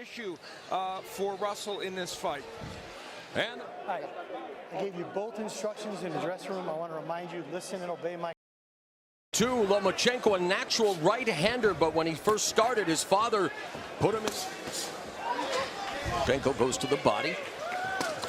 issue for Russell in this fight. And Hi, I gave you both instructions in the dressing room. I want to remind you, listen and obey my. Lomachenko, a natural right-hander, but when he first started, his father put him in. Lomachenko goes to the body.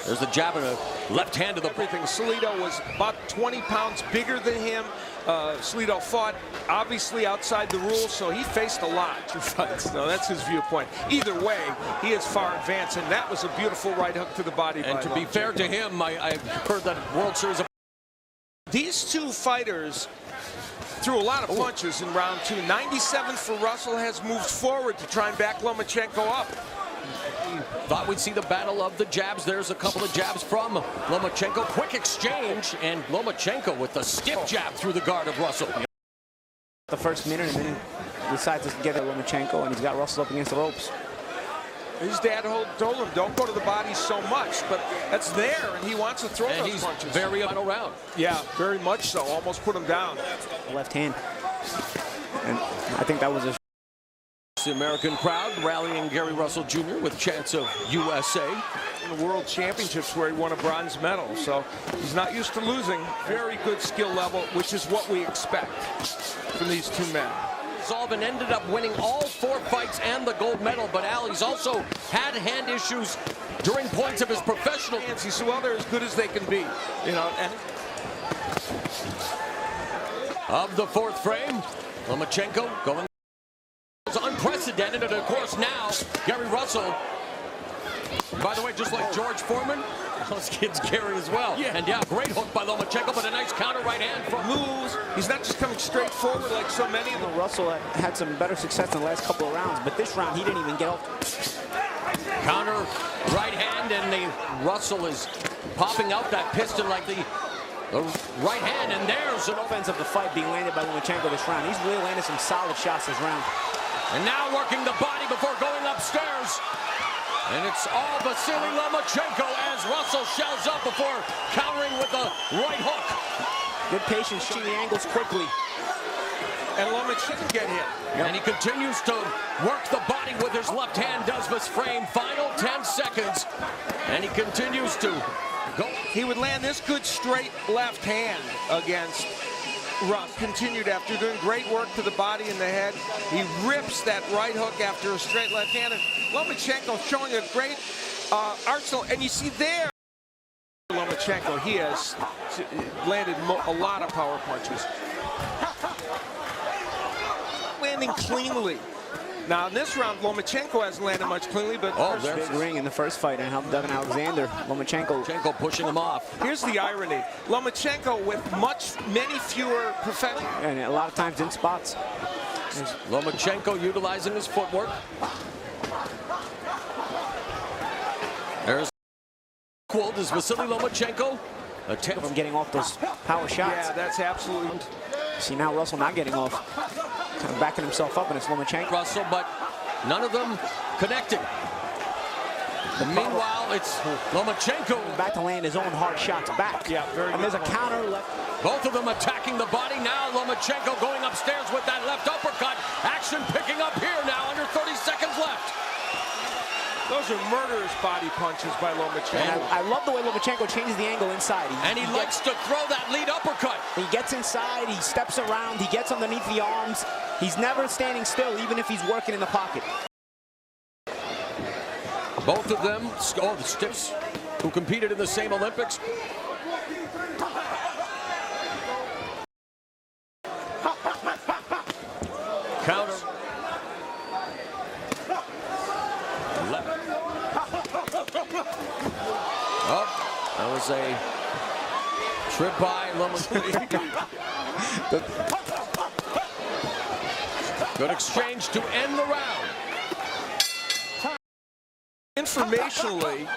There's the jab and a left hand to the everything. Salido was about 20 pounds bigger than him. Salido fought obviously outside the rules, so he faced a lot through fights. So that's his viewpoint. Either way, he is far advanced, and that was a beautiful right hook to the body. And to be fair to him, I heard that World Series of... These two fighters threw a lot of punches in round two. 97 for Russell has moved forward to try and back Lomachenko up. Thought we'd see the battle of the jabs. There's a couple of jabs from Lomachenko. Quick exchange, and Lomachenko with the stiff jab through the guard of Russell. The first minute, and then he decides to get at Lomachenko, and he's got Russell up against the ropes. His dad told him, don't go to the body so much, but that's there, and he wants to throw those punches. Very final round. Yeah, very much so. Almost put him down. Left hand. And I think that was a... The American crowd rallying Gary Russell Jr. with chants of USA. In the World Championships where he won a bronze medal, so he's not used to losing. Very good skill level, which is what we expect from these two men. Zalvin ended up winning all 4 fights and the gold medal, but Al, he's also had hand issues during points of his professional. He said, well, they're as good as they can be, you know. And of the 4th frame, Lomachenko going. It's unprecedented, and of course now Gary Russell. By the way, just like George Foreman, those kids Gary as well. Yeah. And yeah, great hook by Lomachenko, but a nice counter right hand from moves. He's not just coming straight forward like so many of them. Russell had some better success in the last couple of rounds, but this round he didn't even get off. Counter right hand, and Russell is popping out that piston like the right hand, and there's an offense of the fight being landed by Lomachenko this round. He's really landed some solid shots this round. And now working the body before going upstairs. And it's all Vasyl Lomachenko as Russell shells up before countering with a right hook. Good patience, shooting the angles quickly. And Lomachenko get hit. Yep. And he continues to work the body with his left hand, does this frame. Final 10 seconds. And he continues to go. He would land this good straight left hand against Russ. Continued after doing great work to the body and the head. He rips that right hook after a straight left hand. And Lomachenko showing a great arsenal. And you see there, Lomachenko, he has landed a lot of power punches. Landing cleanly. Now, in this round, Lomachenko hasn't landed much cleanly, but... Oh, there's a big ring in the first fight and helped Duggan Alexander. Lomachenko pushing him off. Here's the irony. Lomachenko with many fewer perfections. And a lot of times in spots. Lomachenko utilizing his footwork. There's quote is Vasyl Lomachenko. From getting off those power shots. Yeah, that's absolutely... See now Russell not getting off. Kind of backing himself up, and it's Lomachenko. Russell, but none of them connecting. Meanwhile, it's Lomachenko. Back to land his own hard shots back. Yeah, very and good. there's a counter left. Both of them attacking the body. Now Lomachenko going upstairs with that left uppercut. Action picking up here now, under 30 seconds left. Those are murderous body punches by Lomachenko. And I love the way Lomachenko changes the angle inside. He likes to throw that lead uppercut. He gets inside, he steps around, he gets underneath the arms. He's never standing still, even if he's working in the pocket. Both of them, the Stiffs, who competed in the same Olympics. Counter. Oh, that was a trip by Lomachenko. Good exchange to end the round. Informationally,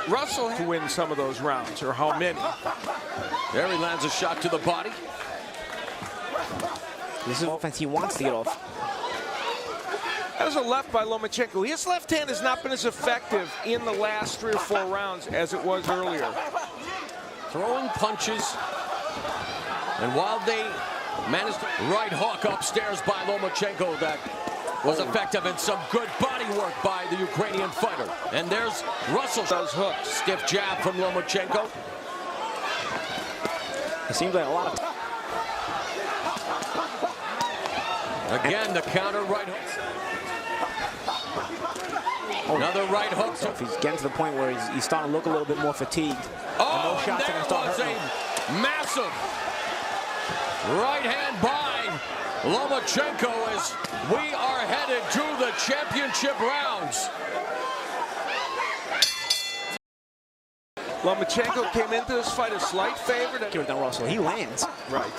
Russell to win some of those rounds, or how many? There he lands a shot to the body. This is offense he wants to get off. That was a left by Lomachenko. His left hand has not been as effective in the last 3 or 4 rounds as it was earlier. Throwing punches. And while they managed to right hook upstairs by Lomachenko, that was effective, and some good body work by the Ukrainian fighter. And there's Russell. Those hooks. Stiff jab from Lomachenko. It seems like a lot of... Again, the counter right hook. Another right hook. So if he's getting to the point where he's starting to look a little bit more fatigued. Oh, no shots there are gonna was start a massive right hand by Lomachenko as we are headed to the championship rounds. Lomachenko came into this fight a slight favorite. Than Russell. He lands. Right.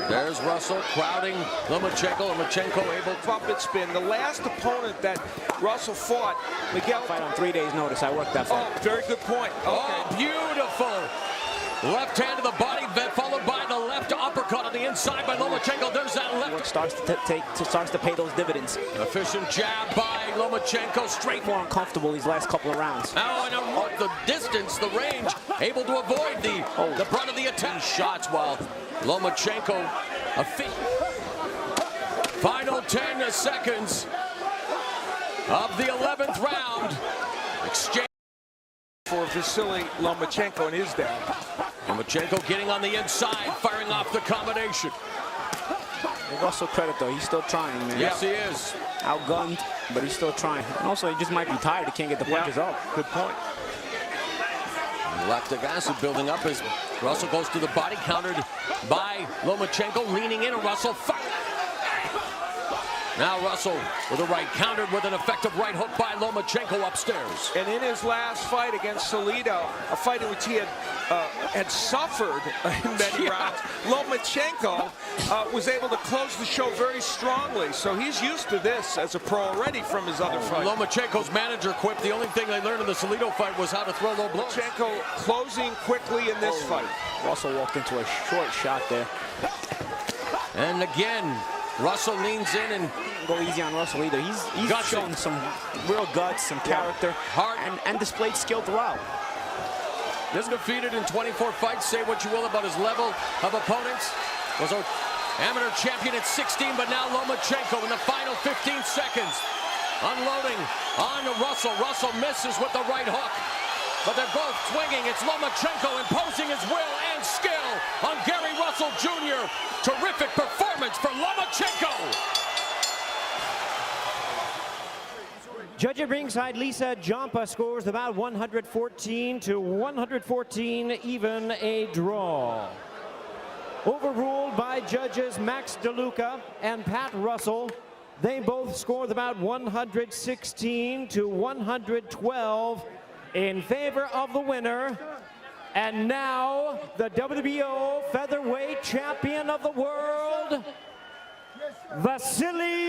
There's Russell crowding Lomachenko. Lomachenko able to Bump and spin. The last opponent that Russell fought, Miguel. Fight on 3 days' notice. I worked that fight. Oh, very good point. Okay. Oh, beautiful. Left hand to the body, followed by the left uppercut on the inside by Lomachenko. There's that left. Starts to pay those dividends. Efficient jab by Lomachenko. Straight More uncomfortable these last couple of rounds. now, and the distance, the range, able to avoid the brunt of the attack. Shots while Lomachenko a feat. Final 10 seconds of the 11th round. Exchange For Vasyl Lomachenko and his dad. Lomachenko getting on the inside, firing off the combination. Give Russell credit though, he's still trying, man. Yes, he is. Outgunned, but he's still trying. And also, he just might be tired. He can't get the punches up. Good point. Lactic acid building up as Russell goes to the body, countered by Lomachenko, leaning in, and Russell fire. Now Russell with a right, countered with an effective right hook by Lomachenko upstairs. And in his last fight against Salido, a fight in which he had suffered in many rounds, Lomachenko was able to close the show very strongly. So he's used to this as a pro already from his other fights. Lomachenko's manager quipped the only thing they learned in the Salido fight was how to throw low blows. Lomachenko closing quickly in this fight. Russell walked into a short shot there. And again, Russell leans in and Go easy on Russell either. He's shown some real guts, some character, heart, and displayed skill throughout. Just defeated in 24 fights. Say what you will about his level of opponents. Was an amateur champion at 16, but now Lomachenko in the final 15 seconds. Unloading on Russell. Russell misses with the right hook. But they're both swinging. It's Lomachenko imposing his will and skill on Gary Russell Jr. Terrific performance for Lomachenko. Judge at ringside, Lisa Jampa scores the bout 114 to 114, even a draw. Overruled by judges Max DeLuca and Pat Russell. They both score the bout 116 to 112 in favor of the winner. And now the WBO Featherweight Champion of the World, Vasyl